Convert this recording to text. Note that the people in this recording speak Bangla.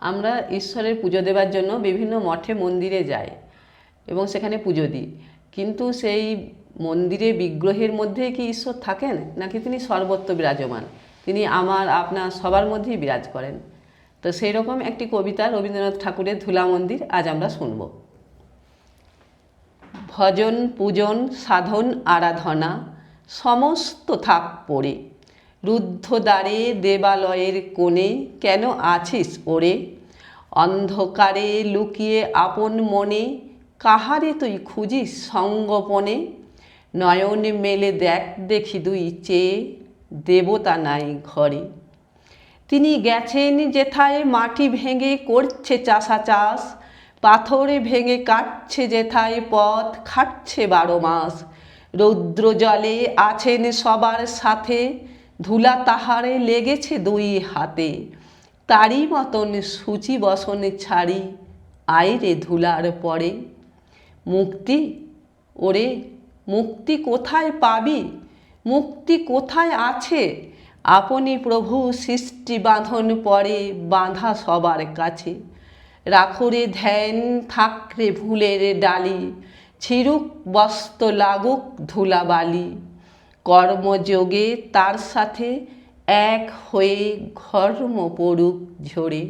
আমরা ঈশ্বরের পুজো দেওয়ার জন্য বিভিন্ন মঠে মন্দিরে যাই এবং সেখানে পুজো দিই, কিন্তু সেই মন্দিরে বিগ্রহের মধ্যেই কি ঈশ্বর থাকেন, নাকি তিনি সর্বত্র বিরাজমান? তিনি আমার আপনার সবার মধ্যেই বিরাজ করেন। তো সেই রকম একটি কবিতা রবীন্দ্রনাথ ঠাকুরের ধুলা মন্দির আজ আমরা শুনব। ভজন পূজন সাধন আরাধনা সমস্ত থাক পড়ে, রুদ্ধ দ্বারে দেবালয়ের কোণে কেন আছিস ওরে? অন্ধকারে লুকিয়ে আপন মনে কাহারে তুই খুঁজিস সঙ্গোপনে? নয়ন মেলে দেখ দেখি দুই চেয়ে, দেবতা নাই ঘরে। তিনি গেছেন যেথায় মাটি ভেঙে করছে চাষা চাষ, পাথরে ভেঙে কাটছে যেথায় পথ খাটছে 12 মাস। রৌদ্র জলে আছেন সবার সাথে, ধুলা তাহারে লেগেছে 2 হাতে। তারই মতন সূচি বসন ছাড়ি আইরে ধুলার পরে। মুক্তি ওরে মুক্তি কোথায় পাবি? মুক্তি কোথায় আছে? আপনি প্রভু সৃষ্টি বাঁধন পরে বাঁধা সবার কাছে। রাখুরে ধ্যান থাকরে ভুলের ডালি, ছিরুক বস্ত্র লাগুক ধুলাবালি। কর্মযোগে তার সাথে এক হয়ে ঘর্ম পড়ুক ঝরে।